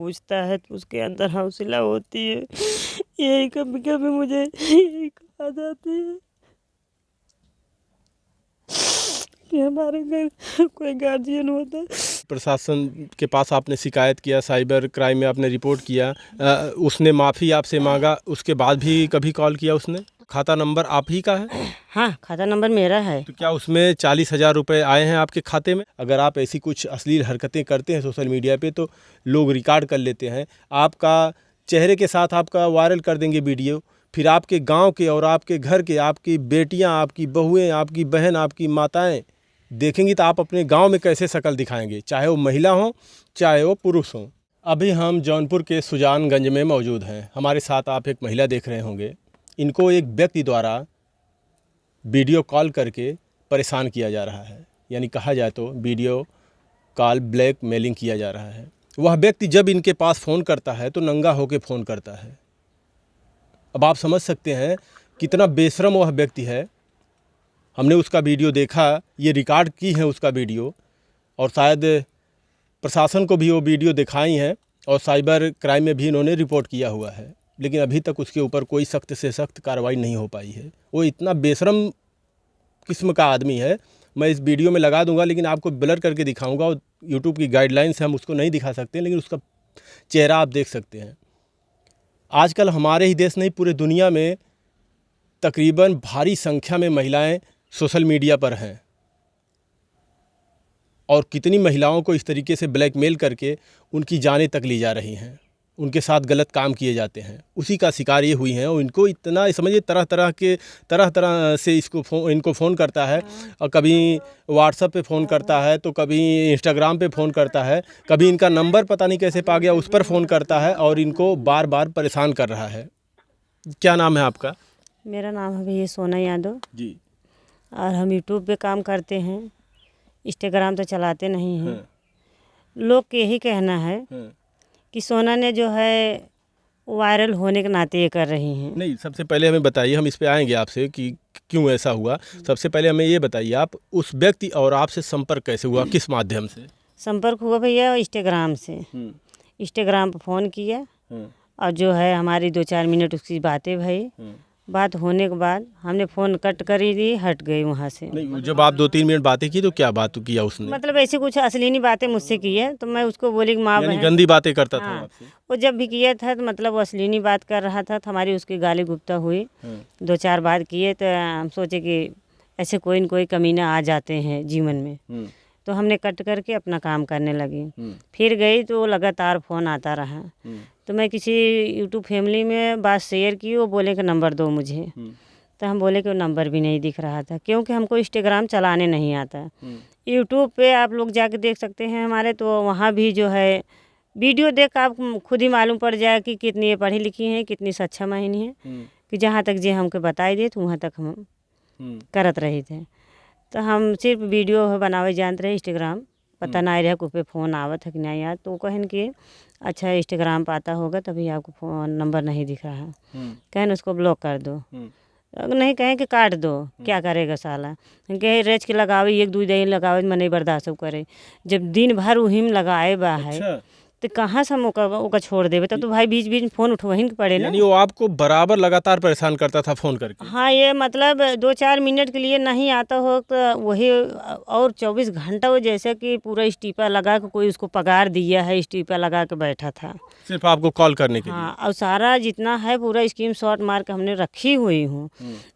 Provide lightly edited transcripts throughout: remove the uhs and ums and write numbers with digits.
पूछता है तो उसके अंदर हौसला होती है। यही कभी कभी मुझे यही कहा जाती है कि हमारे घर कोई गार्जियन होता। प्रशासन के पास आपने शिकायत किया, साइबर क्राइम में आपने रिपोर्ट किया, उसने माफ़ी आपसे मांगा, उसके बाद भी कभी कॉल किया उसने? खाता नंबर आप ही का है? हाँ, खाता नंबर मेरा है। तो क्या उसमें 40,000 रुपये आए हैं आपके खाते में? अगर आप ऐसी कुछ अश्लील हरकतें करते हैं सोशल मीडिया पे तो लोग रिकॉर्ड कर लेते हैं, आपका चेहरे के साथ आपका वायरल कर देंगे वीडियो, फिर आपके गांव के और आपके घर के, आपकी बेटियां, आपकी बहुएं, आपकी बहन, आपकी माताएं देखेंगी तो आप अपने गांव में कैसे शक्ल दिखाएंगे, चाहे वो महिला हो चाहे वो पुरुष हो। अभी हम जौनपुर के सुजानगंज में मौजूद हैं। हमारे साथ आप एक महिला देख रहे होंगे। इनको एक व्यक्ति द्वारा वीडियो कॉल करके परेशान किया जा रहा है, यानी कहा जाए तो वीडियो कॉल ब्लैकमेलिंग किया जा रहा है। वह व्यक्ति जब इनके पास फ़ोन करता है तो नंगा होकर फ़ोन करता है। अब आप समझ सकते हैं कितना बेशरम वह व्यक्ति है। हमने उसका वीडियो देखा, ये रिकॉर्ड की है उसका वीडियो, और शायद प्रशासन को भी वो वीडियो दिखाई हैं और साइबर क्राइम में भी इन्होंने रिपोर्ट किया हुआ है, लेकिन अभी तक उसके ऊपर कोई सख्त से सख्त कार्रवाई नहीं हो पाई है। वो इतना बेशरम किस्म का आदमी है। मैं इस वीडियो में लगा दूंगा, लेकिन आपको ब्लर करके दिखाऊंगा, और यूट्यूब की गाइडलाइंस है, हम उसको नहीं दिखा सकते, लेकिन उसका चेहरा आप देख सकते हैं। आजकल हमारे ही देश नहीं, पूरे दुनिया में तकरीबन भारी संख्या में महिलाएं सोशल मीडिया पर हैं, और कितनी महिलाओं को इस तरीके से ब्लैकमेल करके उनकी जानें तक ली जा रही हैं, उनके साथ गलत काम किए जाते हैं। उसी का शिकार ये हुई हैं, और इनको इतना समझिए तरह तरह से इनको फ़ोन करता है, और कभी व्हाट्सएप पे फ़ोन करता है, तो कभी इंस्टाग्राम पे फ़ोन करता है, कभी इनका नंबर पता नहीं कैसे पा गया उस पर फ़ोन करता है, और इनको बार बार परेशान कर रहा है। क्या नाम है आपका? मेरा नाम है भैया सोना यादव जी। और हम यूट्यूब पे काम करते हैं, इंस्टाग्राम तो चलाते नहीं हैं। लोग के यही कहना है कि सोना ने जो है वायरल होने के नाते ये कर रही हैं। नहीं, सबसे पहले हमें बताइए, हम इस पे आएंगे आपसे कि क्यों ऐसा हुआ। सबसे पहले हमें ये बताइए, आप उस व्यक्ति और आपसे संपर्क कैसे हुआ, किस माध्यम से? संपर्क हुआ भैया इंस्टाग्राम से। इंस्टाग्राम पर फ़ोन किया और जो है हमारी 2-4 मिनट उसकी बातें भई। बात होने के बाद हमने फ़ोन कट कर ही दी, हट गई वहाँ से। नहीं, जब आप 2-3 मिनट बातें की तो क्या बात किया उसने? मतलब ऐसे कुछ अश्लील बातें मुझसे की है, तो मैं उसको बोली कि माँ यानी बहन। गंदी बातें करता था हाँ, आपसे? वो जब भी किया था तो मतलब वो अश्लील बात कर रहा था, तो हमारी उसकी गाली गुप्ता हुई। 2-4 बार किए तो हम सोचे कि ऐसे कोई न कोई कमीना आ जाते हैं जीवन में, तो हमने कट करके अपना काम करने लगी। फिर गई तो लगातार फ़ोन आता रहा, तो मैं किसी यूट्यूब फैमिली में बात शेयर की, वो बोले कि नंबर दो मुझे। तो हम बोले कि वो नंबर भी नहीं दिख रहा था, क्योंकि हमको इंस्टाग्राम चलाने नहीं आता। यूट्यूब पे आप लोग जाके देख सकते हैं हमारे, तो वहाँ भी जो है वीडियो देख आप खुद ही मालूम पड़ जाए कि कितनी ये पढ़ी लिखी हैं, कितनी सक्षम है, कि जहाँ तक जे हमको बताई दे तो वहाँ तक हम करत रहे थे। तो हम सिर्फ वीडियो बनावे जानते रहे। इंस्टाग्राम पता ना रहा पे फ़ोन आवत है कि नहीं यार, तो कहन कि अच्छा इंस्टाग्राम पर आता होगा तभी आपको फ़ोन नंबर नहीं दिख रहा, कहन उसको ब्लॉक कर दो। नहीं कहें कि काट दो, क्या करेगा साला, कहे रेच के लगावे 1-2 दिन लगावे मैं नहीं बर्दाश्त करे। जब दिन भर उहिम लगाए बा है। अच्छा। तो कहाँ से हम ओका छोड़ देवे, तब तो भाई बीच बीच में फ़ोन उठवही के पड़े ना। यानी वो आपको बराबर लगातार परेशान करता था फ़ोन करके? हाँ, ये मतलब 2-4 मिनट के लिए नहीं आता हो तो वही, और 24 घंटा वो जैसे कि पूरा स्टीपर लगा के कोई उसको पगार दिया है, स्टीपर लगा के बैठा था सिर्फ आपको कॉल करने के लिए? हाँ, और सारा जितना है पूरा स्क्रीन शॉट मार के हमने रखी हुई हूँ।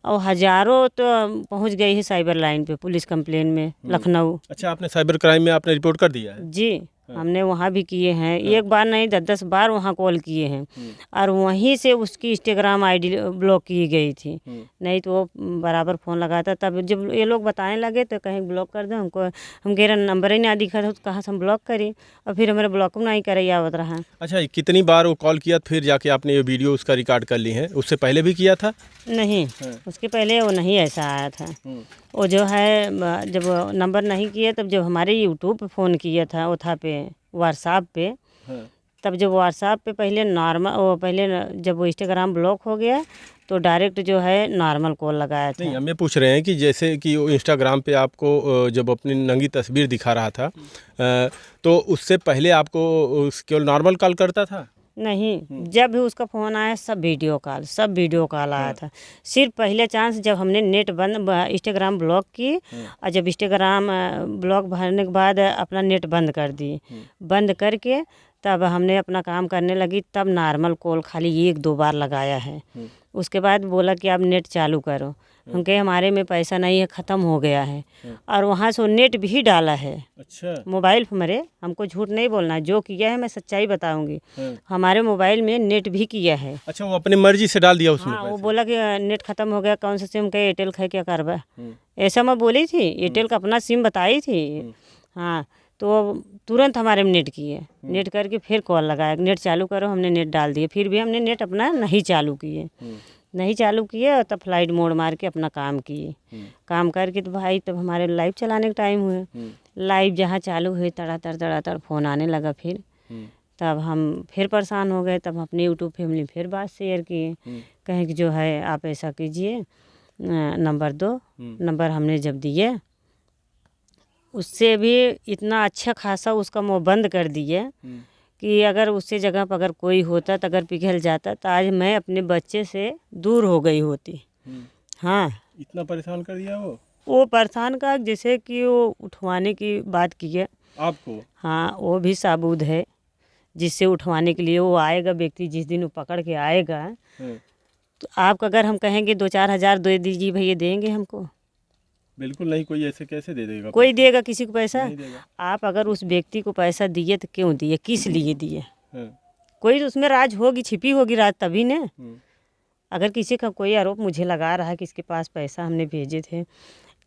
और हज़ारों तो पहुँच गई है साइबर लाइन पे, पुलिस कंप्लेन में लखनऊ। अच्छा, आपने साइबर क्राइम में आपने रिपोर्ट कर दिया है? जी, हमने वहाँ भी किए हैं। एक बार नहीं 10-10 बार वहाँ कॉल किए हैं, और वहीं से उसकी इंस्टाग्राम आईडी ब्लॉक की गई थी। नहीं तो वो बराबर फ़ोन लगाता। तब जब ये लोग बताने लगे तो कहीं ब्लॉक कर दो हमको, हम कह रहे नंबर ही ना दिखा था, तो कहाँ से हम ब्लॉक करें, और फिर हमारे ब्लॉक नहीं करे आवत रहा। अच्छा, कितनी बार वो कॉल किया फिर जाके आपने ये वीडियो उसका रिकॉर्ड कर ली है? उससे पहले भी किया था? नहीं, उसके पहले वो नहीं ऐसा आया था। वो जो है जब नंबर नहीं किया, तब जब हमारे यूट्यूब पे फ़ोन किया था, वो था पे व्हाट्सएप पे, तब जब व्हाट्सएप पे पहले नॉर्मल, वो पहले जब वो इंस्टाग्राम ब्लॉक हो गया हम्म। तो डायरेक्ट जो है नॉर्मल कॉल लगाया था। नहीं, हम ये पूछ रहे हैं कि जैसे कि वो इंस्टाग्राम पे आपको जब अपनी नंगी तस्वीर दिखा रहा था तो उससे पहले आपको केवल नॉर्मल कॉल करता था? नहीं, जब भी उसका फ़ोन आया सब वीडियो कॉल आया था। सिर्फ पहले चांस जब हमने नेट बंद इंस्टाग्राम ब्लॉक की, और जब इंस्टाग्राम ब्लॉक भरने के बाद अपना नेट बंद कर दिए। बंद करके तब हमने अपना काम करने लगी, तब नॉर्मल कॉल खाली 1-2 बार लगाया है। उसके बाद बोला कि आप नेट चालू करो। हम कहे हमारे में पैसा नहीं है, ख़त्म हो गया है। और वहाँ से वो नेट भी डाला है। अच्छा। मोबाइल पर मेरे, हमको झूठ नहीं बोलना है, जो किया है मैं सच्चाई बताऊंगी। हमारे मोबाइल में नेट भी किया है। अच्छा, वो अपनी मर्जी से डाल दिया उसमें हाँ, वो पैसे? बोला कि नेट ख़त्म हो गया, कौन सा सिम का, एयरटेल का है, क्या करवा। ऐसा मैं बोली थी, एयरटेल का अपना सिम बताई थी। हाँ, तो तुरंत हमारे में नेट किए, नेट करके फिर कॉल लगाया, नेट चालू करो, हमने नेट डाल दिए। फिर भी हमने नेट अपना नहीं चालू किए और तब फ्लाइट मोड मार के अपना काम किए। काम करके तो भाई तब हमारे लाइव चलाने का टाइम हुए। लाइव जहाँ चालू हुए तड़ातड़ फ़ोन आने लगा। फिर तब हम फिर परेशान हो गए। तब अपने यूट्यूब फैमिली फिर बात शेयर किए, कहें कि जो है आप ऐसा कीजिए, नंबर दो। नंबर हमने जब दिए, उससे भी इतना अच्छा खासा उसका मुँह बंद कर दिए कि अगर उससे जगह पर अगर कोई होता तो अगर पिघल जाता तो आज मैं अपने बच्चे से दूर हो गई होती। हाँ, इतना परेशान कर दिया वो परेशान का जैसे कि वो उठवाने की बात की है आपको? हाँ, वो भी साबुत है, जिससे उठवाने के लिए वो आएगा व्यक्ति, जिस दिन वो पकड़ के आएगा तो आप अगर हम कहेंगे 2-4 हज़ार दे दीजिए भैया, देंगे हमको? बिल्कुल नहीं, कोई ऐसे कैसे दे देगा? कोई देगा किसी को पैसा? नहीं देगा। आप अगर उस व्यक्ति को पैसा दिए तो क्यों दिए, किस लिए दिए? हाँ। कोई तो उसमें राज होगी, छिपी होगी राज, तभी ने। अगर किसी का कोई आरोप मुझे लगा रहा है कि इसके पास पैसा हमने भेजे थे,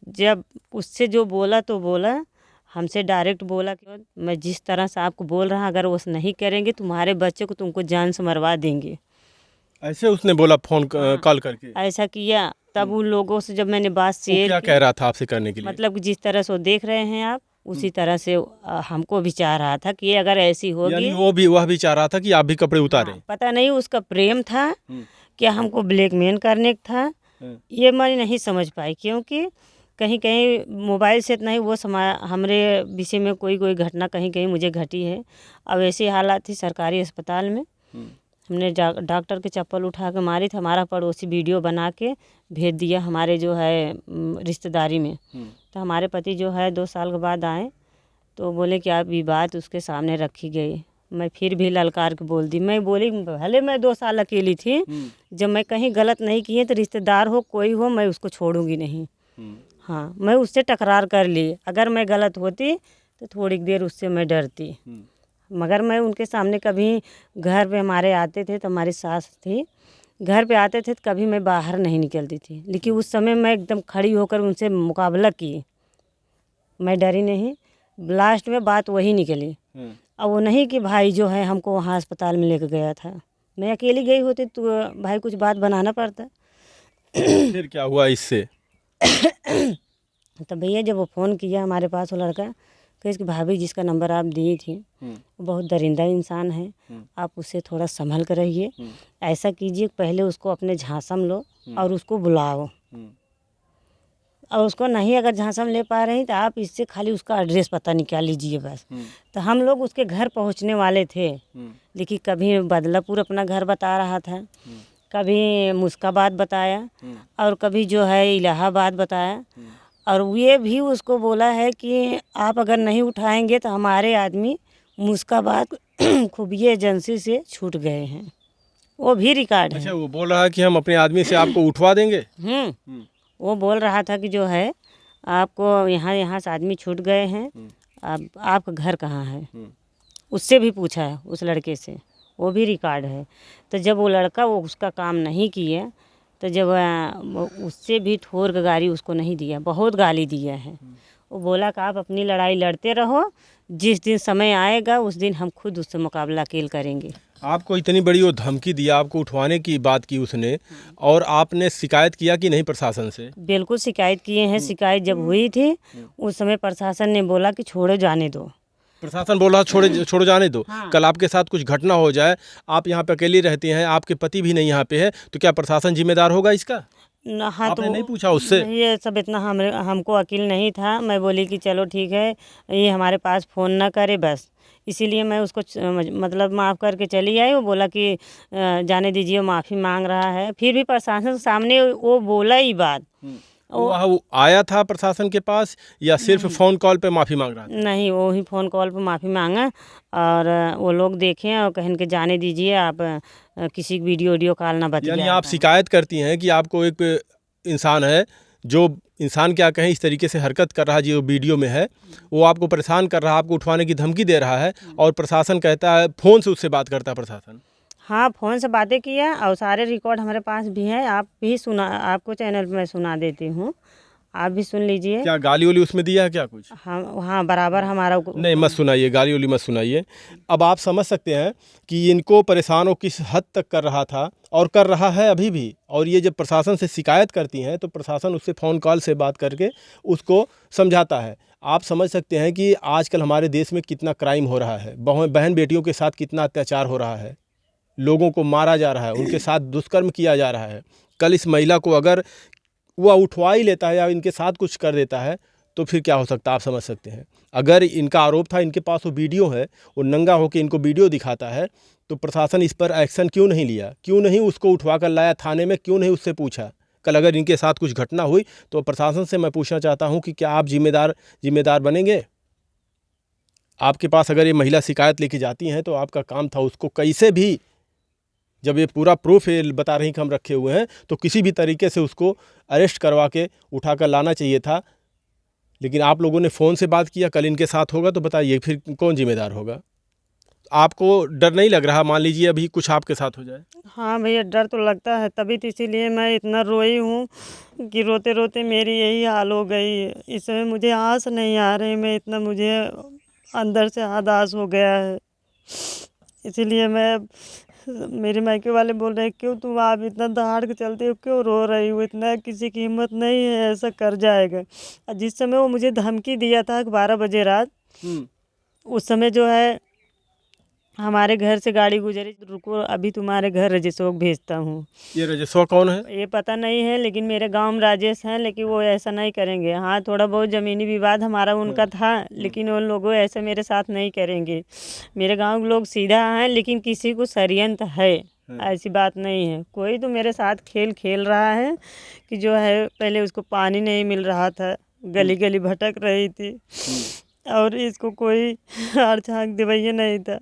जब उससे जो बोला तो बोला, हमसे डायरेक्ट बोला कि मैं जिस तरह से आपको बोल रहा, अगर वो नहीं करेंगे तुम्हारे बच्चे को तुमको जान से मरवा देंगे। ऐसे उसने बोला फ़ोन कॉल करके? ऐसा किया। तब उन लोगों से जब मैंने बात वो शेयर क्या की, कह रहा था आपसे करने के लिए? मतलब कि जिस तरह से वो देख रहे हैं आप, उसी तरह से हमको भी चाह रहा था कि ये अगर ऐसी होगी। यानी वह भी चाह रहा था कि आप भी कपड़े उतारें? हाँ, पता नहीं उसका प्रेम था क्या हमको ब्लैकमेल करने का था, ये मैं नहीं समझ पाई। क्योंकि कहीं कहीं मोबाइल से इतना ही वो हमारे विषय में कोई घटना कहीं कहीं मुझे घटी है। अब ऐसी हालात थी सरकारी अस्पताल में, हमने डॉक्टर के चप्पल उठा के मारी थी। हमारा पड़ोसी वीडियो बना के भेज दिया हमारे जो है रिश्तेदारी में। तो हमारे पति जो है 2 साल के बाद आए तो बोले कि आप ये बात उसके सामने रखी गई। मैं फिर भी ललकार के बोल दी। मैं बोली भले मैं 2 साल अकेली थी, जब मैं कहीं गलत नहीं की है तो रिश्तेदार हो कोई हो मैं उसको छोड़ूंगी नहीं। हाँ, मैं उससे टकरार कर ली। अगर मैं गलत होती तो थोड़ी देर उससे मैं डरती, मगर मैं उनके सामने कभी, घर पे हमारे आते थे तो हमारी सास थी, घर पे आते थे तो कभी मैं बाहर नहीं निकलती थी। लेकिन उस समय मैं एकदम खड़ी होकर उनसे मुकाबला की, मैं डरी नहीं। लास्ट में बात वही निकली। अब वो नहीं कि भाई जो है हमको वहाँ अस्पताल में लेकर गया था, मैं अकेली गई होती तो भाई कुछ बात बनाना पड़ता। फिर क्या हुआ इससे? तो भैया जब वो फ़ोन किया हमारे पास, वो लड़का कहे कि भाभी जिसका नंबर आप दी थी वो बहुत दरिंदा इंसान है, आप उससे थोड़ा संभल कर रहिए। ऐसा कीजिए पहले उसको अपने झांसा में लो और उसको बुलाओ, और उसको नहीं अगर झांसा में ले पा रही तो आप इससे खाली उसका एड्रेस पता निकाल लीजिए बस। तो हम लोग उसके घर पहुंचने वाले थे, लेकिन कभी बदलापुर अपना घर बता रहा था, कभी मुस्काबाद बताया और कभी जो है इलाहाबाद बताया। और ये भी उसको बोला है कि आप अगर नहीं उठाएंगे तो हमारे आदमी मुस्काबाद खुफिया एजेंसी से छूट गए हैं, वो भी रिकॉर्ड है। अच्छा, वो बोल रहा है कि हम अपने आदमी से आपको उठवा देंगे? वो बोल रहा था कि जो है आपको यहाँ से आदमी छूट गए हैं, अब आपका घर कहाँ है, उससे भी पूछा है उस लड़के से, वो भी रिकॉर्ड है। तो जब वो लड़का वो उसका काम नहीं किया तो जब उससे भी ठोर का गाली उसको नहीं दिया, बहुत गाली दिया है। वो बोला कि आप अपनी लड़ाई लड़ते रहो, जिस दिन समय आएगा उस दिन हम खुद उससे मुकाबला अकेले करेंगे। आपको इतनी बड़ी वो धमकी दिया, आपको उठवाने की बात की उसने, और आपने शिकायत किया कि नहीं प्रशासन से? बिल्कुल शिकायत किए हैं। शिकायत जब हुई थी उस समय प्रशासन ने बोला कि छोड़ो जाने दो, प्रशासन बोल रहा छोड़ो जाने दो। हाँ। कल आपके साथ कुछ घटना हो जाए, आप यहाँ पे अकेली रहती हैं, आपके पति भी नहीं यहाँ पे है, तो क्या प्रशासन जिम्मेदार होगा इसका? हाँ आपने तो नहीं पूछा उससे? नहीं, ये सब इतना हमको अकील नहीं था। मैं बोली कि चलो ठीक है, ये हमारे पास फ़ोन ना करे बस, इसीलिए मैं उसको मतलब माफ़ करके चली आई। वो बोला कि जाने दीजिए, माफ़ी मांग रहा है। फिर भी प्रशासन के सामने वो बोला ही बात। वो आया था प्रशासन के पास या सिर्फ नहीं, फ़ोन कॉल पे माफ़ी मांग रहा था? नहीं, वो ही फ़ोन कॉल पे माफ़ी मांगा। और वो लोग देखें और कहन के जाने दीजिए, आप किसी वीडियो कॉल ना यानी बतियाए आप करें। शिकायत करती हैं कि आपको एक इंसान है, जो इंसान क्या कहें इस तरीके से हरकत कर रहा है, जो वीडियो में है, वो आपको परेशान कर रहा है, आपको उठवाने की धमकी दे रहा है, और प्रशासन कहता है फ़ोन से उससे बात करता है प्रशासन। हाँ, फ़ोन से बातें किया और सारे रिकॉर्ड हमारे पास भी हैं। आप भी सुना, आपको चैनल पे मैं सुना देती हूँ, आप भी सुन लीजिए। क्या गाली-वाली उसमें दिया है क्या कुछ? हम हाँ, बराबर हमारा नहीं, मत सुनाइए, गाली-वाली मत सुनाइए। अब आप समझ सकते हैं कि इनको परेशान वो किस हद तक कर रहा था और कर रहा है अभी भी। और ये जब प्रशासन से शिकायत करती हैं, तो प्रशासन उससे फ़ोन कॉल से बात करके उसको समझाता है। आप समझ सकते हैं कि आजकल हमारे देश में कितना क्राइम हो रहा है, बहन बेटियों के साथ कितना अत्याचार हो रहा है, लोगों को मारा जा रहा है, उनके साथ दुष्कर्म किया जा रहा है। कल इस महिला को अगर वह उठवा ही लेता है या इनके साथ कुछ कर देता है, तो फिर क्या हो सकता है, आप समझ सकते हैं। अगर इनका आरोप था, इनके पास वो वीडियो है, वो नंगा होकर इनको वीडियो दिखाता है, तो प्रशासन इस पर एक्शन क्यों नहीं लिया? क्यों नहीं उसको उठवा कर लाया थाने में? क्यों नहीं उससे पूछा? कल अगर इनके साथ कुछ घटना हुई, तो प्रशासन से मैं पूछना चाहता हूँ कि क्या आप जिम्मेदार बनेंगे? आपके पास अगर ये महिला शिकायत लेके जाती हैं, तो आपका काम था उसको कैसे भी, जब ये पूरा प्रूफ ये बता रही कि हम रखे हुए हैं, तो किसी भी तरीके से उसको अरेस्ट करवा के उठा कर लाना चाहिए था। लेकिन आप लोगों ने फ़ोन से बात किया। कल इनके साथ होगा तो बताइए फिर कौन जिम्मेदार होगा? आपको डर नहीं लग रहा, मान लीजिए अभी कुछ आपके साथ हो जाए? हाँ भैया, डर तो लगता है, तभी तो इसीलिए मैं इतना रोई हूँ कि रोते-रोते मेरी यही हाल हो गई। इस समय मुझे आँस नहीं आ रही, मैं इतना, मुझे अंदर से हताश हो गया है। इसीलिए मैं, मेरे मायके वाले बोल रहे हैं, क्यों तुम आप इतना दहाड़ के चलते हो, क्यों रो रही हो? इतना किसी की हिम्मत नहीं है, ऐसा कर जाएगा। और जिस समय वो मुझे धमकी दिया था 12 बजे रात, उस समय जो है हमारे घर से गाड़ी गुजरी, रुको अभी तुम्हारे घर राजेशोक भेजता हूँ। ये रजस्वा कौन है? ये पता नहीं है, लेकिन मेरे गांव में राजेश हैं, लेकिन वो ऐसा नहीं करेंगे। हाँ, थोड़ा बहुत ज़मीनी विवाद हमारा उनका था, लेकिन उन लोगों ऐसे मेरे साथ नहीं करेंगे। मेरे गांव के लोग सीधा हैं, लेकिन किसी को षड्यंत्र है, ऐसी बात नहीं है। कोई तो मेरे साथ खेल खेल रहा है कि जो है, पहले उसको पानी नहीं मिल रहा था, गली गली भटक रही थी, और इसको कोई हार छाक दवाइया नहीं था।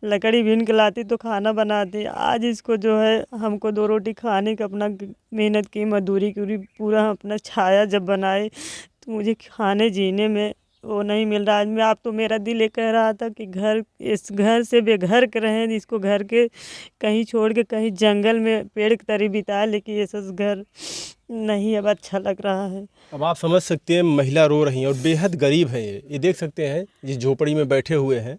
लकड़ी बीन के लाती तो खाना बनाती। आज इसको जो है, हमको 2 रोटी खाने का, अपना मेहनत की, मजदूरी की, पूरा अपना छाया जब बनाए, तो मुझे खाने जीने में वो नहीं मिल रहा। आज मैं, आप तो मेरा दिल ये कह रहा था कि घर, इस घर से बेघर के रहें, इसको घर के कहीं छोड़ के कहीं जंगल में पेड़ की तरह बिताए, लेकिन ये सब घर नहीं अब अच्छा लग रहा है। अब आप समझ सकते हैं, महिला रो रही हैं और बेहद गरीब है ये देख सकते हैं, जिस झोपड़ी में बैठे हुए हैं,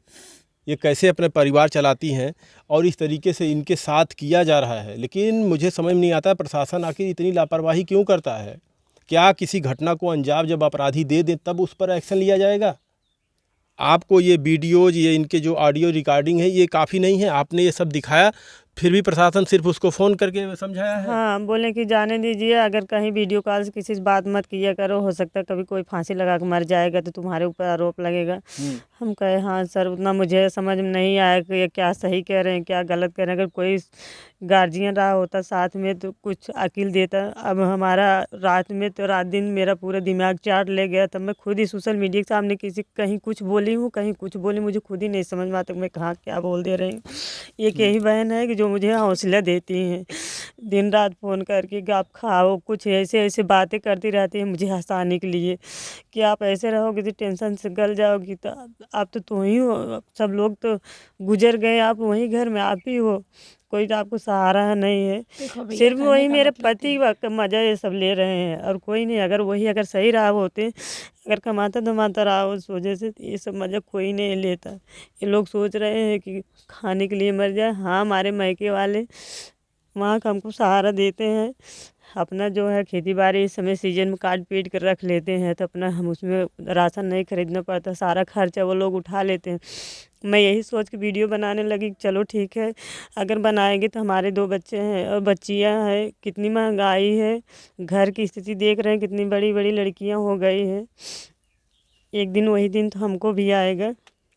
ये कैसे अपने परिवार चलाती हैं, और इस तरीके से इनके साथ किया जा रहा है। लेकिन मुझे समझ नहीं आता प्रशासन आखिर इतनी लापरवाही क्यों करता है? क्या किसी घटना को अंजाम जब अपराधी दे दें तब उस पर एक्शन लिया जाएगा? आपको ये वीडियोज़, ये इनके जो ऑडियो रिकॉर्डिंग है, ये काफ़ी नहीं है? आपने ये सब दिखाया, फिर भी प्रशासन सिर्फ उसको फ़ोन करके समझाया है? हाँ, बोले कि जाने दीजिए, अगर कहीं वीडियो कॉल से किसी से बात मत किया करो, हो सकता है कभी कोई फांसी लगा के मर जाएगा तो तुम्हारे ऊपर आरोप लगेगा। हम कहे हाँ सर, उतना मुझे समझ में नहीं आया कि ये क्या सही कह रहे हैं, क्या गलत कह रहे हैं। अगर कोई गार्जियन रहा होता साथ में तो कुछ अकील देता। अब हमारा रात में तो रात दिन मेरा पूरा दिमाग चाट ले गया। तब मैं खुद ही सोशल मीडिया के सामने किसी कहीं कुछ बोली हूँ, कहीं कुछ बोली, मुझे खुद ही नहीं समझ में आता कि मैं कहाँ क्या बोल दे रही हूँ। एक यही बहन है कि जो मुझे हौसला देती हैं, दिन रात फ़ोन करके कि आप खाओ, कुछ ऐसे ऐसे बातें करती रहती हैं मुझे हंसाने के लिए कि आप ऐसे रहोगे तो टेंशन से गल जाओगी। तो आप तो तुम ही हो, सब लोग तो गुजर गए, आप वहीं घर में आप ही हो, कोई तो आपको सहारा नहीं है। सिर्फ वही मेरे पति का मज़ा ये सब ले रहे हैं, और कोई नहीं। अगर वही अगर सही रहा होते, अगर कमाता धमाता रहा उस वजह से, तो ये सब मज़ा कोई नहीं लेता। ये लोग सोच रहे हैं कि खाने के लिए मर जाए। हाँ, हमारे मायके वाले वहाँ का हमको सहारा देते हैं, अपना जो है खेती बाड़ी इस समय सीजन में काट पीट कर रख लेते हैं, तो अपना हम उसमें राशन नहीं खरीदना पड़ता, सारा खर्चा वो लोग उठा लेते हैं। मैं यही सोच के वीडियो बनाने लगी, चलो ठीक है, अगर बनाएंगे तो हमारे 2 बच्चे हैं और बच्चियां हैं, कितनी महंगाई है, घर की स्थिति देख रहे हैं, कितनी बड़ी बड़ी लड़कियां हो गई हैं। एक दिन वही दिन तो हमको भी आएगा।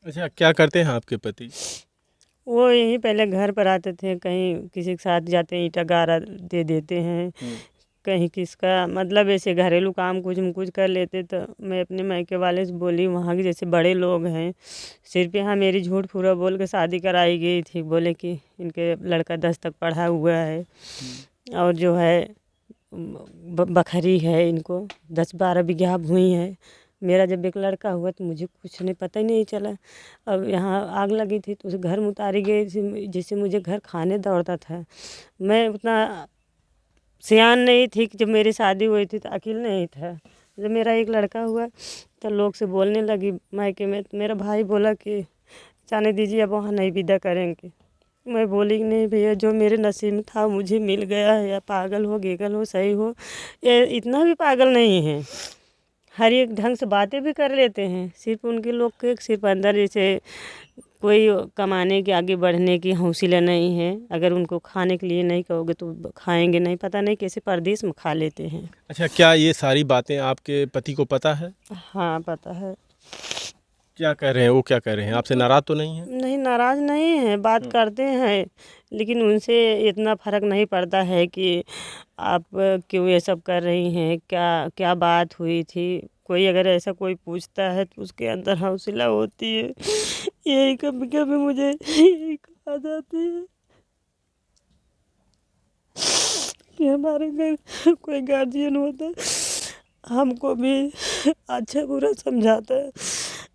अच्छा, क्या करते हैं आपके पति? वो यहीं पहले घर पर आते थे, कहीं किसी के साथ जाते हैं ईंटा गारा दे देते हैं, कहीं किसका मतलब ऐसे घरेलू काम कुछ न कुछ कर लेते। तो मैं अपने मायके वाले से बोली, वहाँ के जैसे बड़े लोग हैं, सिर्फ यहाँ मेरी झूठ पूरा बोल के शादी कराई गई थी। बोले कि इनके लड़का 10 तक पढ़ा हुआ है और जो है बखरी है, इनको 10-12 बीघा भूमि है। मेरा जब एक लड़का हुआ तो मुझे कुछ नहीं पता ही नहीं चला। अब यहाँ आग लगी थी तो उसे घर में उतारी गई, जिससे मुझे घर खाने दौड़ता था। मैं उतना सियान नहीं थी कि जब मेरी शादी हुई थी तो अकेले नहीं था। जब मेरा एक लड़का हुआ तो लोग से बोलने लगी मायके में, तो मेरा भाई बोला कि जाने दीजिए, अब वहाँ नहीं विदा करेंगे। मैं बोली कि नहीं भैया, जो मेरे नसीब में था मुझे मिल गया है, या पागल हो गेगल हो सही हो, ये इतना भी पागल नहीं है, हर एक ढंग से बातें भी कर लेते हैं। सिर्फ उनके लोग के सिर्फ अंदर जैसे कोई कमाने के आगे बढ़ने की हौसला नहीं है। अगर उनको खाने के लिए नहीं कहोगे तो खाएंगे नहीं, पता नहीं कैसे परदेश में खा लेते हैं। अच्छा, क्या ये सारी बातें आपके पति को पता है? हाँ पता है। क्या कह रहे हैं वो, क्या कह रहे हैं? आपसे नाराज़ तो नहीं है? नहीं, नाराज़ नहीं है, बात करते हैं, लेकिन उनसे इतना फ़र्क नहीं पड़ता है कि आप क्यों ये सब कर रही हैं, क्या क्या बात हुई थी। कोई अगर ऐसा कोई पूछता है तो उसके अंदर हौसला होती है। यही कभी कभी मुझे यही कहा जाती है कि हमारे घर कोई गार्जियन होता है, हमको भी अच्छा बुरा समझाता है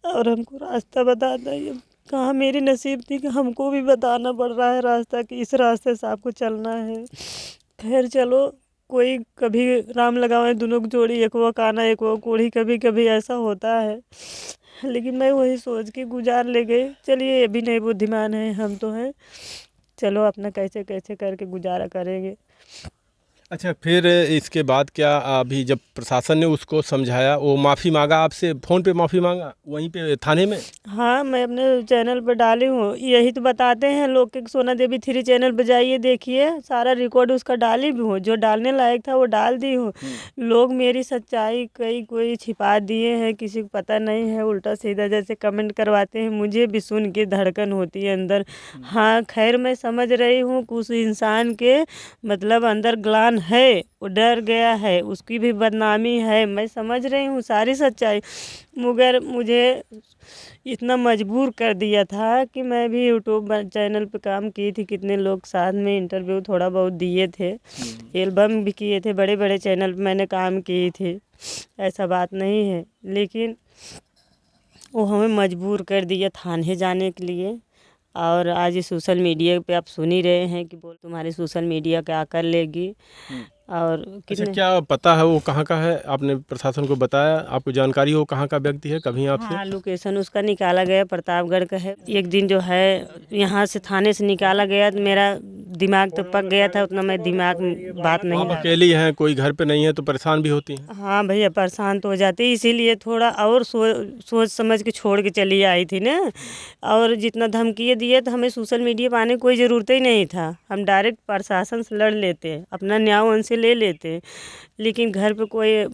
और हमको रास्ता बताता है। कहाँ मेरी नसीब थी कि हमको भी बताना पड़ रहा है रास्ता, कि इस रास्ते से आपको चलना है। खैर चलो, कोई कभी राम लगावे दोनों की जोड़ी, एक वो काना एक वो कोढ़ी, कभी कभी ऐसा होता है। लेकिन मैं वही सोच के गुजार ले गई, चलिए ये भी नहीं बुद्धिमान है, हम तो हैं, चलो अपना कैसे कैसे करके गुजारा करेंगे। अच्छा, फिर इसके बाद क्या अभी जब प्रशासन ने उसको समझाया, वो माफ़ी मांगा आपसे, फ़ोन पे माफ़ी मांगा वहीं पे थाने में? हाँ, मैं अपने चैनल पर डाली हूँ, यही तो बताते हैं लोग कि सोना देवी 3 चैनल पर जाइए देखिए, सारा रिकॉर्ड उसका डाली भी हूँ, जो डालने लायक था वो डाल दी हूँ। लोग मेरी सच्चाई कोई छिपा दिए हैं, किसी को पता नहीं है, उल्टा सीधा जैसे कमेंट करवाते हैं, मुझे भी सुन के धड़कन होती है अंदर। हाँ खैर, मैं समझ रही हूँ कि उस इंसान के मतलब अंदर ग्लान है, वो डर गया है, उसकी भी बदनामी है, मैं समझ रही हूँ सारी सच्चाई। मगर मुझे इतना मजबूर कर दिया था कि मैं भी यूट्यूब चैनल पे काम की थी, कितने लोग साथ में इंटरव्यू थोड़ा बहुत दिए थे, एल्बम भी किए थे, बड़े बड़े चैनल पे मैंने काम की थी, ऐसा बात नहीं है। लेकिन वो हमें मजबूर कर दिया थाने जाने के लिए। और आज ये सोशल मीडिया पे आप सुन ही रहे हैं कि बोल तुम्हारे सोशल मीडिया क्या कर लेगी। और अच्छा, कितने क्या पता है वो कहाँ का है? आपने प्रशासन को बताया? आपको जानकारी हो कहाँ का व्यक्ति है कभी आपसे? हाँ, लोकेशन उसका निकाला गया, प्रतापगढ़ का है। एक दिन जो है यहाँ से थाने से निकाला गया तो मेरा दिमाग तो पक गया था, उतना मैं दिमाग में बात नहीं आप ला। अकेली हैं, कोई घर पे नहीं है तो परेशान भी होती हैं? हाँ भैया, परेशान तो हो जाती, इसीलिए थोड़ा और सोच समझ के छोड़ के चली आई थी ना। और जितना धमकियाँ दिए तो हमें सोशल मीडिया पर आने की कोई ज़रूरत ही नहीं था, हम डायरेक्ट प्रशासन से लड़ लेते, अपना न्याय उनसे ले लेते। लेकिन घर पे कोई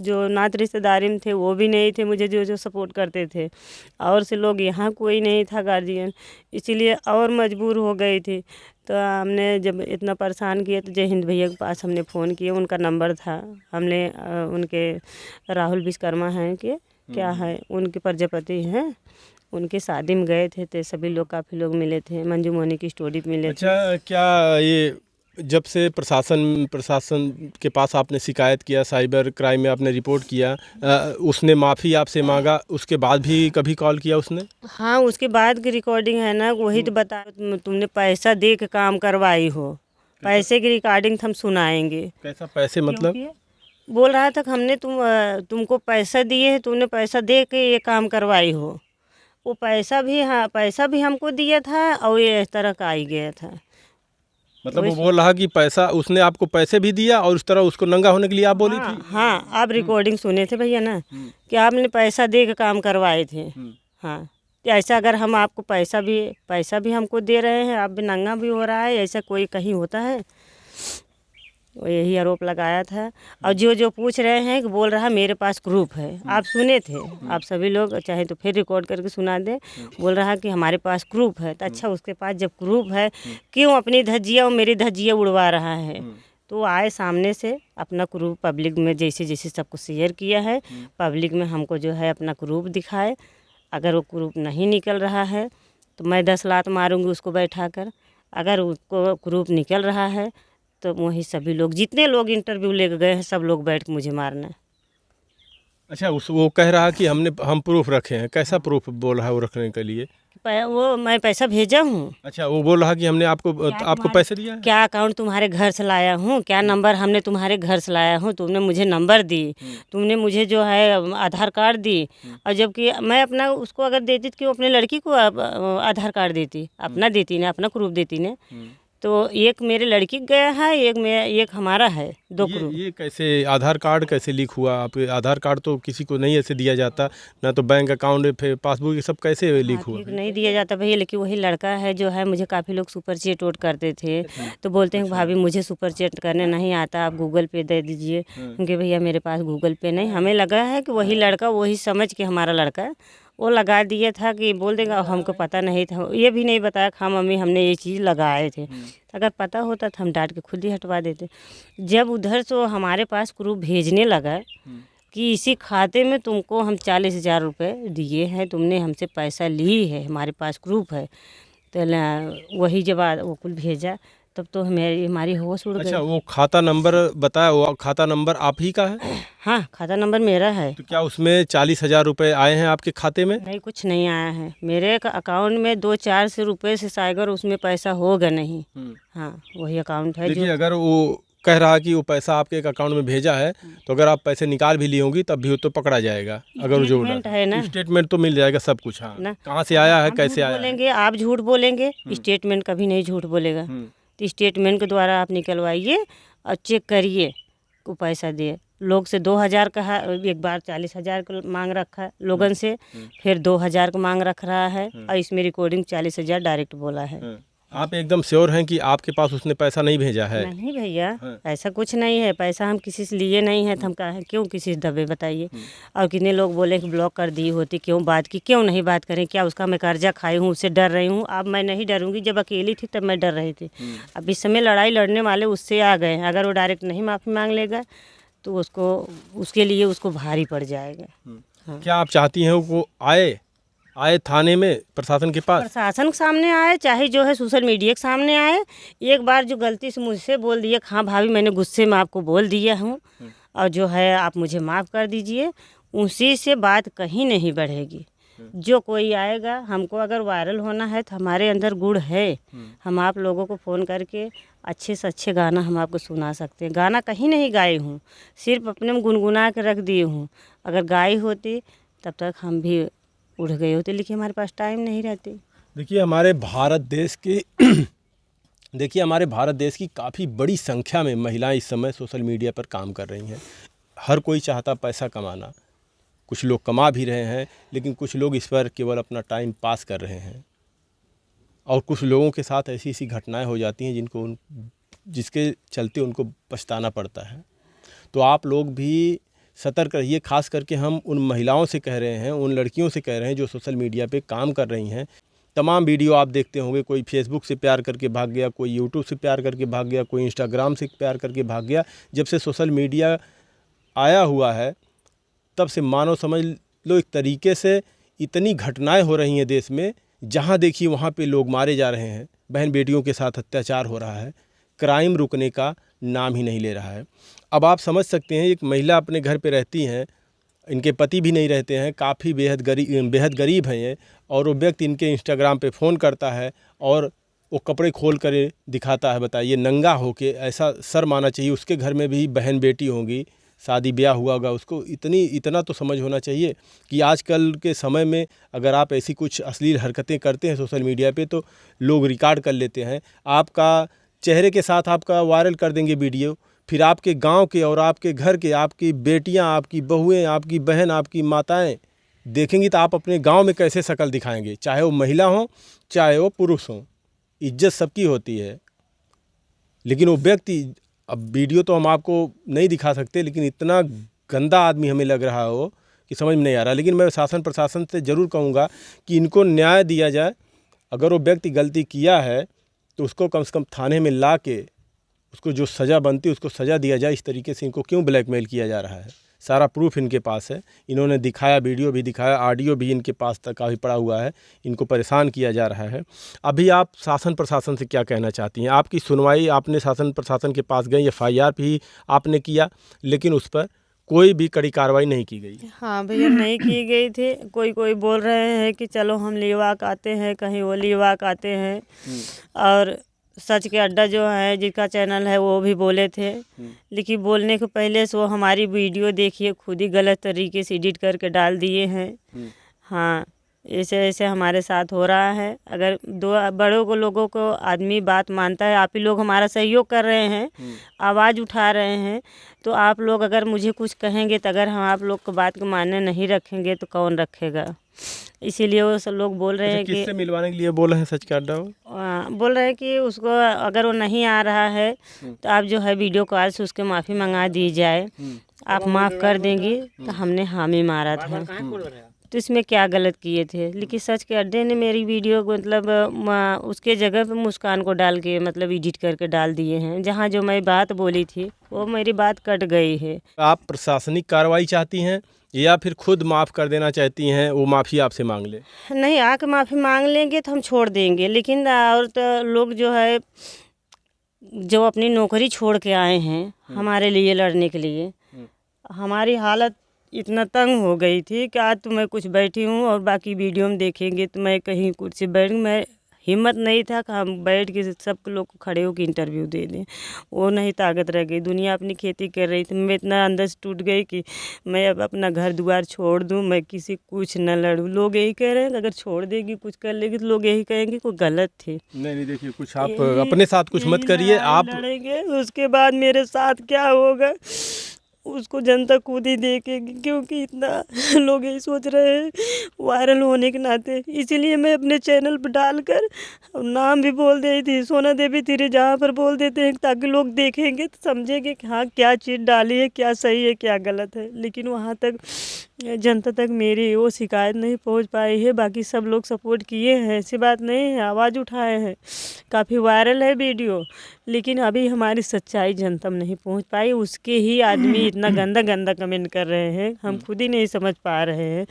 जो नात रिश्तेदारी में थे वो भी नहीं थे मुझे जो सपोर्ट करते थे, और से लोग यहाँ कोई नहीं था गार्जियन, इसीलिए और मजबूर हो गई थी। तो हमने जब इतना परेशान किया तो जय हिंद भैया के पास हमने फ़ोन किया, उनका नंबर था, हमने उनके राहुल विश्वकर्मा हैं कि क्या है, उनके प्रजापति हैं, उनके शादी में गए थे तो सभी लोग काफ़ी लोग मिले थे, मंजू मोनी की स्टोरी पे मिले थे। अच्छा, क्या ये जब से प्रशासन के पास आपने शिकायत किया, साइबर क्राइम में आपने रिपोर्ट किया, उसने माफ़ी आपसे मांगा, उसके बाद भी कभी कॉल किया उसने? हाँ, उसके बाद की रिकॉर्डिंग है ना, वही तो बता, तुमने पैसा दे के काम करवाई हो, पैसे की रिकॉर्डिंग हम सुनाएंगे। कैसा पैसे मतलब? क्योंकि बोल रहा था कि हमने तुमको पैसा दिए है, तुमने पैसा दे के ये काम करवाई हो। वो पैसा भी, हाँ पैसा भी हमको दिया था और ये इस तरह का आई गया था। मतलब वो बोल रहा कि पैसा उसने आपको पैसे भी दिया और उस तरह उसको नंगा होने के लिए आप बोली थी। हाँ, आप रिकॉर्डिंग सुने थे भैया ना कि आपने पैसा दे के काम करवाए थे। हाँ, तो ऐसा अगर हम आपको पैसा भी हमको दे रहे हैं, आप भी नंगा भी हो रहा है, ऐसा कोई कहीं होता है? वो यही आरोप लगाया था। और जो पूछ रहे हैं कि बोल रहा मेरे पास प्रूफ है, आप सुने थे, आप सभी लोग चाहे तो फिर रिकॉर्ड करके सुना दे। बोल रहा कि हमारे पास प्रूफ है। तो अच्छा, उसके पास जब प्रूफ है, क्यों अपनी धज्जियाँ और मेरी धज्जियाँ उड़वा रहा है? तो आए सामने से अपना प्रूफ पब्लिक में जैसे जैसे सबको शेयर किया है, पब्लिक में हमको जो है अपना प्रूफ दिखाए। अगर वो प्रूफ नहीं निकल रहा है तो मैं 10 लात मारूंगी उसको बैठा कर। अगर उसको प्रूफ निकल रहा है तो वही सभी लोग, जितने लोग इंटरव्यू लेके गए हैं, सब लोग बैठ के मुझे मारना है। अच्छा, वो कह रहा कि हम प्रूफ रखे हैं। कैसा प्रूफ बोल रहा है वो रखने के लिए? वो मैं पैसा भेजा हूँ। अच्छा, वो बोल रहा कि हमने आपको पैसे दिया है? क्या अकाउंट तुम्हारे घर से लाया हूँ, क्या नंबर हमने तुम्हारे घर से लाया हूँ, तुमने मुझे नंबर दी, तुमने मुझे जो है आधार कार्ड दी। और जबकि मैं अपना उसको अगर देती तो क्यों अपने लड़की को आधार कार्ड देती, अपना देती ने, अपना प्रूफ देती ने। तो एक मेरे लड़की गया है, एक हमारा है, 2 प्रूफ। ये कैसे आधार कार्ड कैसे लीक हुआ? आप आधार कार्ड तो किसी को नहीं ऐसे दिया जाता, ना तो बैंक अकाउंट फिर पासबुक, ये सब कैसे लीक हुआ? नहीं दिया जाता भैया, लेकिन वही लड़का है जो है, मुझे काफ़ी लोग सुपर चैट वोट करते थे, तो बोलते हैं भाभी मुझे सुपर चैट करने नहीं आता, आप गूगल पे दे दीजिए। क्योंकि भैया मेरे पास गूगल पे नहीं। हमें लगा है कि वही लड़का, वही समझ के हमारा लड़का वो लगा दिया था कि बोल देगा। हमको पता नहीं था, ये भी नहीं बताया हाँ मम्मी हमने ये चीज़ लगाए थे। अगर पता होता तो हम डांट के खुद ही हटवा देते। जब उधर से हमारे पास प्रूफ भेजने लगा कि इसी खाते में तुमको हम 40,000 रुपये दिए हैं, तुमने हमसे पैसा ली है, हमारे पास प्रूफ है, तो वही जब वो कुल भेजा तब तो हमारी होश उड़ गई। अच्छा, वो खाता नंबर बताया, वो खाता नंबर आप ही का है? हाँ, खाता नंबर मेरा है। तो क्या उसमें 40,000 रुपये आए हैं आपके खाते में? नहीं, कुछ नहीं आया है मेरे अकाउंट में। 2-4 से रुपये से साइगर उसमें पैसा होगा नहीं। हाँ, वही अकाउंट है। देखिए, अगर वो कह रहा कि वो पैसा आपके एक अकाउंट में भेजा है, तो अगर आप पैसे निकाल भी ली होंगी तब भी वो तो पकड़ा जाएगा। अगर जो है ना, स्टेटमेंट तो मिल जाएगा सब कुछ। हाँ, ना कहाँ से आया है, कैसे आया है? बोलेंगे आप झूठ बोलेंगे, स्टेटमेंट कभी नहीं झूठ बोलेगा। तो स्टेटमेंट के द्वारा आप निकलवाइए और चेक करिए को पैसा दिए। लोग से 2,000 का, एक बार 40,000 को मांग रखा है लोगन से, फिर 2,000 को मांग रख रहा है, और इसमें रिकॉर्डिंग 40,000 डायरेक्ट बोला है। आप एकदम श्योर हैं कि आपके पास उसने पैसा नहीं भेजा है? नहीं भैया, ऐसा कुछ नहीं है। पैसा हम किसी से लिए नहीं है, तो हम कहा क्यों किसी से दबे, बताइए। और कितने लोग बोले कि ब्लॉक कर दी होती, क्यों बात की, क्यों नहीं बात करें, क्या उसका मैं कर्जा खाई हूँ, उससे डर रही हूँ। अब मैं नहीं डरूंगी, जब अकेली थी तब मैं डर रही थी। अब इस समय लड़ाई लड़ने वाले उससे आ गए हैं। अगर वो डायरेक्ट नहीं माफ़ी मांग लेगा तो उसके लिए उसको भारी पड़ जाएगा। हाँ। क्या आप चाहती हैं वो आए थाने में, प्रशासन के पास? प्रशासन के सामने आए, चाहे जो है सोशल मीडिया के सामने आए। एक बार जो गलती से मुझसे बोल दिया, हाँ भाभी मैंने गुस्से में आपको बोल दिया हूँ और जो है आप मुझे माफ़ कर दीजिए, उसी से बात कहीं नहीं बढ़ेगी। जो कोई आएगा, हमको अगर वायरल होना है तो हमारे अंदर गुण है। हम आप लोगों को फ़ोन करके अच्छे से अच्छे गाना हम आपको सुना सकते हैं। गाना कहीं नहीं गाई हूँ, सिर्फ अपने में गुनगुना के रख दी हूँ। अगर गाई होती तब तक हम भी उड़ गए होते, लेकिन हमारे पास टाइम नहीं रहती। देखिए, हमारे भारत देश की काफ़ी बड़ी संख्या में महिलाएं इस समय सोशल मीडिया पर काम कर रही हैं। हर कोई चाहता पैसा कमाना, कुछ लोग कमा भी रहे हैं, लेकिन कुछ लोग इस पर केवल अपना टाइम पास कर रहे हैं। और कुछ लोगों के साथ ऐसी ऐसी घटनाएं हो जाती हैं जिसके चलते उनको पछताना पड़ता है। तो आप लोग भी सतर्क रहिए। खास करके हम उन महिलाओं से कह रहे हैं, उन लड़कियों से कह रहे हैं जो सोशल मीडिया पे काम कर रही हैं। तमाम वीडियो आप देखते होंगे, कोई फेसबुक से प्यार करके भाग गया, कोई यूट्यूब से प्यार करके भाग गया, कोई इंस्टाग्राम से प्यार करके भाग गया। जब से सोशल मीडिया आया हुआ है तब से मानो समझ लो एक तरीके से इतनी घटनाएं हो रही हैं देश में, जहां देखिए वहां पे लोग मारे जा रहे हैं, बहन बेटियों के साथ अत्याचार हो रहा है, क्राइम रुकने का नाम ही नहीं ले रहा है। अब आप समझ सकते हैं, एक महिला अपने घर पे रहती हैं, इनके पति भी नहीं रहते हैं, काफ़ी बेहद गरीब हैं ये, और वो व्यक्ति इनके इंस्टाग्राम पे फ़ोन करता है और वो कपड़े खोल कर दिखाता है। बताइए, नंगा होके, ऐसा शर्म आना चाहिए। उसके घर में भी बहन बेटी होंगी, शादी ब्याह हुआ होगा, उसको इतना तो समझ होना चाहिए कि आजकल के समय में अगर आप ऐसी कुछ अश्लील हरकतें करते हैं सोशल मीडिया पे तो लोग रिकॉर्ड कर लेते हैं। आपका चेहरे के साथ आपका वायरल कर देंगे वीडियो, फिर आपके गांव के और आपके घर के, आपकी बेटियां, आपकी बहुएं, आपकी बहन, आपकी माताएं देखेंगी तो आप अपने गांव में कैसे शक्ल दिखाएंगे, चाहे वो महिला हो चाहे वो पुरुष हो। इज्जत सबकी होती है, लेकिन वो व्यक्ति, अब वीडियो तो हम आपको नहीं दिखा सकते, लेकिन इतना गंदा आदमी हमें लग रहा हो कि समझ में नहीं आ रहा। लेकिन मैं शासन प्रशासन से ज़रूर कहूँगा कि इनको न्याय दिया जाए। अगर वो व्यक्ति गलती किया है तो उसको कम से कम थाने में ला के उसको जो सज़ा बनती है उसको सज़ा दिया जाए। इस तरीके से इनको क्यों ब्लैकमेल किया जा रहा है? सारा प्रूफ इनके पास है, इन्होंने दिखाया, वीडियो भी दिखाया, ऑडियो भी इनके पास तक काफ़ी पड़ा हुआ है। इनको परेशान किया जा रहा है। अभी आप शासन प्रशासन से क्या कहना चाहती हैं? आपकी सुनवाई आपने शासन प्रशासन के पास गई, FIR भी आपने किया, लेकिन उस पर कोई भी कड़ी कार्रवाई नहीं की गई। हाँ भैया, नहीं की गई थी। कोई कोई बोल रहे हैं कि चलो हम लीवाक आते हैं, कहीं वो लीवाक आते हैं। और सच के अड्डा जो है जिसका चैनल है वो भी बोले थे, लेकिन बोलने के पहले से वो हमारी वीडियो देखिए खुद ही गलत तरीके से एडिट करके डाल दिए हैं। हाँ, ऐसे ऐसे हमारे साथ हो रहा है। अगर दो बड़ों को लोगों को आदमी बात मानता है, आप ही लोग हमारा सहयोग कर रहे हैं, आवाज़ उठा रहे हैं, तो आप लोग अगर मुझे कुछ कहेंगे तो अगर हम आप लोग को बात को मानने नहीं रखेंगे तो कौन रखेगा? इसीलिए वो सब लोग बोल रहे हैं कि किससे मिलवाने के लिए बोल रहे हैं सच का अड्डा? बोल रहे हैं कि उसको अगर वो नहीं आ रहा है तो आप जो है वीडियो कॉल से उसके माफ़ी मंगा दी जाए। आप माफ़ कर देंगी तो हमने हामी मारा था, तो इसमें क्या गलत किए थे? लेकिन सच के अड्डे ने मेरी वीडियो को मतलब उसके जगह पे मुस्कान को डाल के मतलब एडिट करके डाल दिए हैं। जहाँ जो मैं बात बोली थी वो मेरी बात कट गई है। आप प्रशासनिक कार्रवाई चाहती हैं या फिर खुद माफ़ कर देना चाहती हैं, वो माफ़ी आपसे मांग ले? नहीं, आके माफ़ी मांग लेंगे तो हम छोड़ देंगे, लेकिन और तो लोग जो है जो अपनी नौकरी छोड़ के आए हैं हमारे लिए लड़ने के लिए, हमारी हालत इतना तंग हो गई थी कि आज तो मैं कुछ बैठी हूँ और बाकी वीडियो में देखेंगे तो मैं कहीं कुर्सी बैठ, मैं हिम्मत नहीं था कि हम बैठ के सब लोग को खड़े होकर इंटरव्यू दे दें, वो नहीं ताकत रह गई। दुनिया अपनी खेती कर रही थी, मैं इतना अंदर से टूट गई कि मैं अब अपना घर द्वार छोड़ दूँ, मैं किसी कुछ न लड़ूँ। लोग यही कह रहे हैं कि अगर छोड़ देगी कुछ कर लेगी तो लोग यही कहेंगे कोई गलत थे। नहीं देखिए, कुछ आप अपने साथ कुछ मत करिए। आप लड़ेंगे उसके बाद मेरे साथ क्या होगा उसको जनता खुद ही देखेगी, क्योंकि इतना लोग यही सोच रहे हैं वायरल होने के नाते। इसीलिए मैं अपने चैनल पर डालकर नाम भी बोल रही थी, सोना देवी तेरे, जहाँ पर बोल देते हैं ताकि लोग देखेंगे तो समझेंगे कि हाँ क्या चीज़ डाली है, क्या सही है क्या गलत है। लेकिन वहाँ तक जनता तक मेरी वो शिकायत नहीं पहुँच पाई है। बाकी सब लोग सपोर्ट किए हैं, ऐसी बात नहीं है, आवाज़ उठाए हैं, काफ़ी वायरल है वीडियो, लेकिन अभी हमारी सच्चाई जनता में नहीं पहुंच पाई। उसके ही आदमी इतना गंदा गंदा कमेंट कर रहे हैं, हम खुद ही नहीं समझ पा रहे हैं।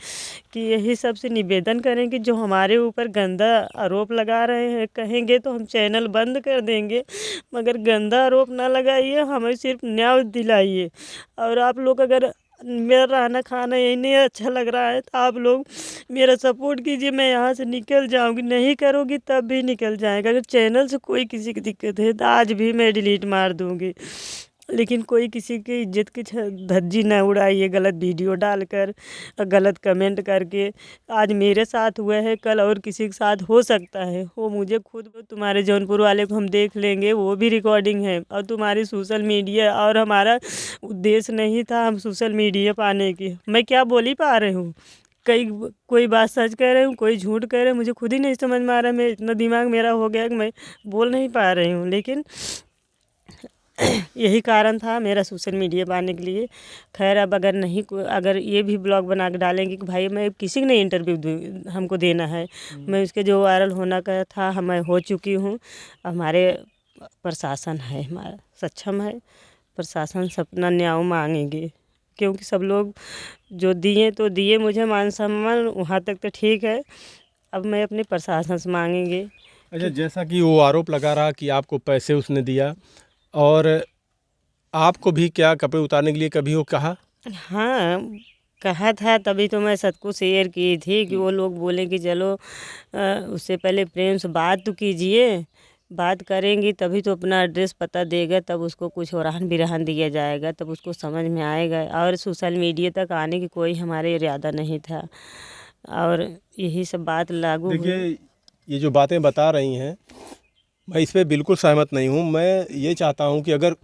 कि यही सबसे निवेदन करें कि जो हमारे ऊपर गंदा आरोप लगा रहे हैं, कहेंगे तो हम चैनल बंद कर देंगे, मगर गंदा आरोप ना लगाइए, हमें सिर्फ न्याय दिलाइए। और आप लोग अगर मेरा रहना खाना यही नहीं अच्छा लग रहा है तो आप लोग मेरा सपोर्ट कीजिए, मैं यहाँ से निकल जाऊँगी। नहीं करोगी तब भी निकल जाएगा। अगर चैनल से कोई किसी की दिक्कत है तो आज भी मैं डिलीट मार दूँगी, लेकिन कोई किसी की इज्जत की धज्जी न उड़ाइए गलत वीडियो डालकर, गलत कमेंट करके। आज मेरे साथ हुआ है, कल और किसी के साथ हो सकता है। वो मुझे खुद, तुम्हारे जौनपुर वाले को हम देख लेंगे, वो भी रिकॉर्डिंग है। और तुम्हारी सोशल मीडिया, और हमारा उद्देश्य नहीं था हम सोशल मीडिया पाने की। मैं क्या बोल ही पा रही हूँ, कोई बात सच कह रही हूँ, कोई झूठ कह रहे हैं, मुझे खुद ही नहीं समझ में आ रहा है। मैं इतना दिमाग मेरा हो गया कि मैं बोल नहीं पा रही हूँ, लेकिन यही कारण था मेरा सोशल मीडिया पाने के लिए। खैर अब अगर नहीं, अगर ये भी ब्लॉग बना के डालेंगे कि भाई मैं किसी को नहीं इंटरव्यू हमको देना है, मैं उसके जो वायरल होना का था मैं हो चुकी हूँ। हमारे प्रशासन है, हमारा सक्षम है, प्रशासन से अपना न्याय मांगेंगे, क्योंकि सब लोग जो दिए तो दिए मुझे मान सम्मान, वहाँ तक तो ठीक है। अब मैं अपने प्रशासन से मांगेंगे। अच्छा, जैसा कि वो आरोप लगा रहा कि आपको पैसे उसने दिया, और आपको भी क्या कपड़े उतारने के लिए कभी वो कहा? हाँ, कहा था, तभी तो मैं सबको शेयर की थी कि वो लोग बोले कि चलो उससे पहले प्रेम से बात तो कीजिए, बात करेंगी तभी तो अपना एड्रेस पता देगा, तब उसको कुछ ओरान बिरहान दिया जाएगा, तब उसको समझ में आएगा। और सोशल मीडिया तक आने की कोई हमारे इरादा नहीं था, और यही सब बात लागू हुई। देखिए, ये जो बातें बता रही हैं मैं इस पे बिल्कुल सहमत नहीं हूँ। मैं ये चाहता हूँ कि अगर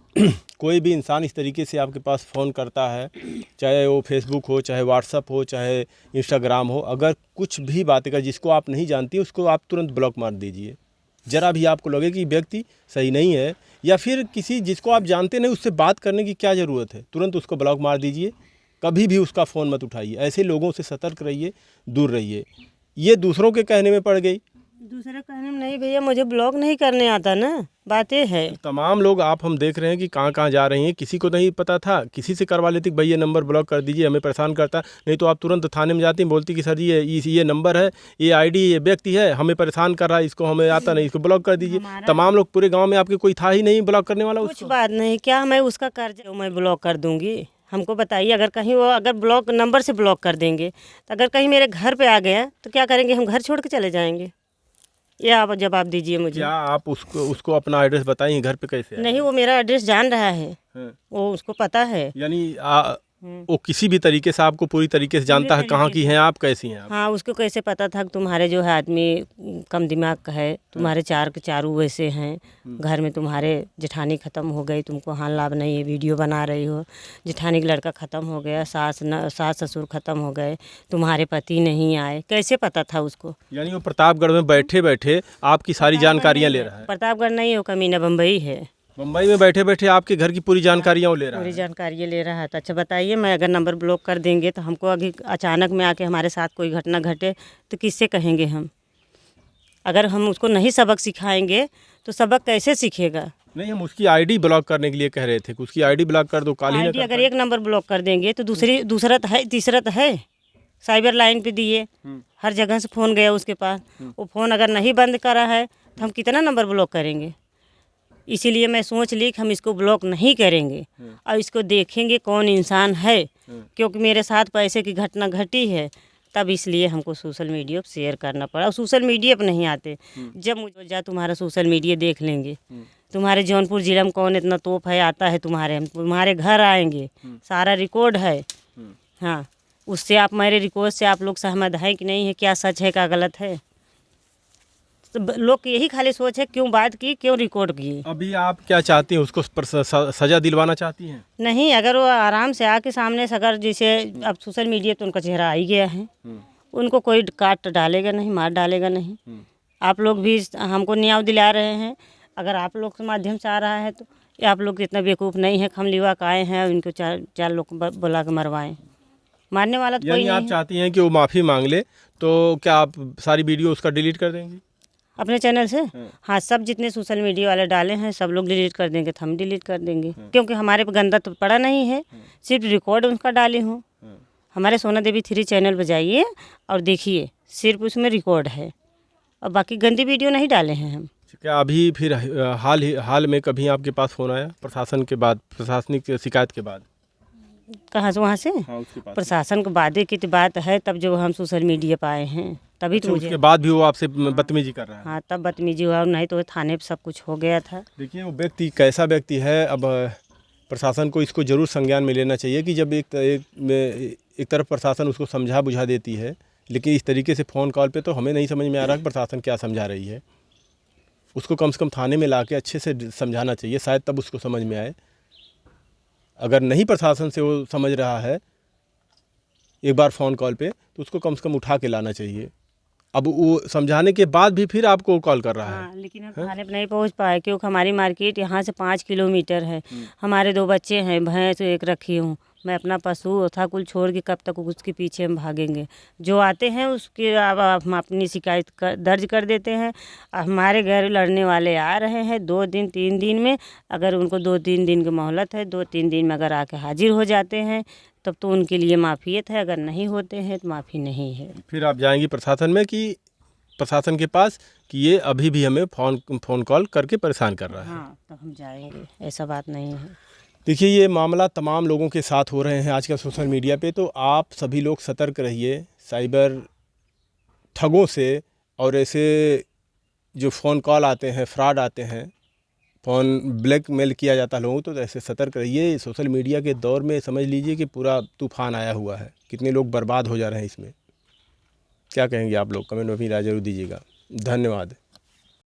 कोई भी इंसान इस तरीके से आपके पास फ़ोन करता है, चाहे वो फेसबुक हो, चाहे व्हाट्सअप हो, चाहे इंस्टाग्राम हो, अगर कुछ भी बातें कर जिसको आप नहीं जानती उसको आप तुरंत ब्लॉक मार दीजिए। ज़रा भी आपको लगे कि व्यक्ति सही नहीं है या फिर किसी जिसको आप जानते नहीं उससे बात करने की क्या ज़रूरत है, तुरंत उसको ब्लॉक मार दीजिए। कभी भी उसका फ़ोन मत उठाइए। ऐसे लोगों से सतर्क रहिए, दूर रहिए। ये दूसरों के कहने में पड़ गई। दूसरे कहने में नहीं भैया, मुझे ब्लॉक नहीं करने आता ना, बातें है। तमाम लोग आप हम देख रहे हैं कि कहाँ कहाँ जा रही हैं। किसी को नहीं पता था, किसी से करवा लेती कि भाई ये नंबर ब्लॉक कर दीजिए, हमें परेशान करता। नहीं तो आप तुरंत थाने में जाती, बोलती कि सर जी ये नंबर है, ये आईडी, ये व्यक्ति है, हमें परेशान कर रहा है, इसको हमें आता नहीं, इसको ब्लॉक कर दीजिए। तमाम लोग पूरे गाँव में आपके कोई था ही नहीं ब्लॉक करने वाला। कुछ बात नहीं, क्या मैं उसका कर्ज मैं ब्लॉक कर दूंगी? हमको बताइए, अगर कहीं वो अगर ब्लॉक नंबर से ब्लॉक कर देंगे तो अगर कहीं मेरे घर पे आ गया तो क्या करेंगे? हम घर छोड़ के चले जाएंगे? ये आप जवाब दीजिए मुझे। क्या आप उसको अपना एड्रेस बताइए, घर पे कैसे आए? नहीं, वो मेरा एड्रेस जान रहा है, वो उसको पता है। यानी वो किसी भी तरीके से आपको पूरी तरीके से जानता है कहाँ की हैं आप, कैसी हैं आप। हाँ, उसको कैसे पता था कि तुम्हारे जो है आदमी कम दिमाग का है, तुम्हारे चार के चारों वैसे हैं, घर में तुम्हारे जेठानी ख़त्म हो गई, तुमको हाल लाभ नहीं है, वीडियो बना रही हो, जेठानी का लड़का ख़त्म हो गया, सास ससुर ख़त्म हो गए, तुम्हारे पति नहीं आए, कैसे पता था उसको? यानी वो प्रतापगढ़ में बैठे बैठे आपकी सारी जानकारियाँ ले रहा है। प्रतापगढ़ नहीं हो, कमीना बम्बई है। मुंबई में बैठे बैठे आपके घर की पूरी जानकारियाँ वो ले रहा है। पूरी जानकारी ले रहा है। तो अच्छा बताइए, मैं अगर नंबर ब्लॉक कर देंगे तो हमको अभी अचानक में आके हमारे साथ कोई घटना घटे तो किससे कहेंगे हम? अगर हम उसको नहीं सबक सिखाएंगे तो सबक कैसे सीखेगा? नहीं, हम उसकी आईडी ब्लॉक करने के लिए कह रहे थे कि उसकी आईडी ब्लॉक कर दो, काल ही ना आईडी कर अगर पाए। एक नंबर ब्लॉक कर देंगे तो दूसरा तो है, तीसरा तो है। साइबर लाइन पे दिए, हर जगह से फ़ोन गया उसके पास, वो फ़ोन अगर नहीं बंद करा है तो हम कितना नंबर ब्लॉक करेंगे? इसीलिए मैं सोच ली कि हम इसको ब्लॉक नहीं करेंगे और इसको देखेंगे कौन इंसान है, क्योंकि मेरे साथ पैसे की घटना घटी है, तब इसलिए हमको सोशल मीडिया पर शेयर करना पड़ा। और सोशल मीडिया पर नहीं आते, जब मुझे जा तुम्हारा सोशल मीडिया देख लेंगे, तुम्हारे जौनपुर जिला में कौन इतना तोप है आता है तुम्हारे, हम तुम्हारे घर आएंगे, सारा रिकॉर्ड है। हाँ, उससे आप मेरे रिकॉर्ड से आप लोग सहमत हैं कि नहीं है, क्या सच है क्या गलत है? तो लोग की यही खाली सोच है, क्यों बात की, क्यों रिकॉर्ड की। अभी आप क्या चाहती हैं, उसको सजा दिलवाना चाहती हैं? नहीं, अगर वो आराम से आके सामने से, अगर जैसे अब सोशल मीडिया तो उनका चेहरा आ ही गया है, उनको कोई काट डालेगा नहीं, मार डालेगा नहीं। आप लोग भी हमको न्याय दिला रहे हैं, अगर आप लोग के माध्यम से आ रहा है तो ये आप लोग इतना बेवकूफ़ नहीं है, हम लिवा का आए हैं इनको चार लोग बुला के मरवाएं। मारने वाला तो कोई यानी नहीं आप है। चाहती हैं कि वो माफ़ी मांग ले, तो क्या आप सारी वीडियो उसका डिलीट कर देंगी अपने चैनल से? हाँ, सब जितने सोशल मीडिया वाले डाले हैं सब लोग डिलीट कर देंगे, तो हम डिलीट कर देंगे, क्योंकि हमारे पे गंदा तो पड़ा नहीं है, सिर्फ रिकॉर्ड उनका डाली हूँ। हमारे सोना देवी 3 चैनल पर जाइए और देखिए, सिर्फ उसमें रिकॉर्ड है और बाकी गंदी वीडियो नहीं डाले हैं हम। क्या अभी फिर हाल में कभी आपके पास फ़ोन आया प्रशासन के बाद, प्रशासनिक शिकायत के बाद? कहाँ से? वहाँ से? हाँ, उसके पास। प्रशासन को बातें की तो बात है, तब जो हम सोशल मीडिया पर आए हैं तभी तो मुझे। उसके बाद भी वो आपसे बदतमीजी कर रहा है? हाँ, तब बदतमीजी हुआ, नहीं तो थाने पे सब कुछ हो गया था। देखिए, वो व्यक्ति कैसा व्यक्ति है। अब प्रशासन को इसको ज़रूर संज्ञान में लेना चाहिए कि जब एक तरफ प्रशासन उसको समझा बुझा देती है, लेकिन इस तरीके से फ़ोन कॉल पे तो हमें नहीं समझ में आ रहा कि प्रशासन क्या समझा रही है। उसको कम से कम थाने में लाके अच्छे से समझाना चाहिए, शायद तब उसको समझ में आए। अगर नहीं प्रशासन से वो समझ रहा है एक बार फ़ोन कॉल पे, तो उसको कम से कम उठा के लाना चाहिए। अब वो समझाने के बाद भी फिर आपको कॉल कर रहा है। हाँ, लेकिन हम थाने पर नहीं पहुंच पाए, क्योंकि हमारी मार्केट यहाँ से 5 किलोमीटर है। हमारे 2 बच्चे हैं, भैंस एक रखी हूँ, मैं अपना पशु था कुल छोड़ के कब तक उसके पीछे हम भागेंगे? जो आते हैं उसके अब हम अपनी शिकायत दर्ज कर देते हैं। हमारे घर लड़ने वाले आ रहे हैं 2 दिन 3 दिन में, अगर उनको 2-3 दिन की मोहलत है, 2-3 दिन में अगर आके हाजिर हो जाते हैं तब तो उनके लिए माफ़ियत है, अगर नहीं होते हैं तो माफ़ी नहीं है। फिर आप जाएंगी प्रशासन में कि प्रशासन के पास कि ये अभी भी हमें फ़ोन कॉल करके परेशान कर रहा है? हाँ, तब हम जाएंगे, ऐसा बात नहीं है। देखिए, ये मामला तमाम लोगों के साथ हो रहे हैं आजकल सोशल मीडिया पे, तो आप सभी लोग सतर्क रहिए साइबर ठगों से। और ऐसे जो फ़ोन कॉल आते हैं, फ्रॉड आते हैं, फ़ोन ब्लैकमेल किया जाता है लोगों को, तो ऐसे सतर्क रहिए। सोशल मीडिया के दौर में समझ लीजिए कि पूरा तूफ़ान आया हुआ है, कितने लोग बर्बाद हो जा रहे हैं इसमें। क्या कहेंगे आप लोग? कमेंट में अपनी राय जरूर दीजिएगा। धन्यवाद।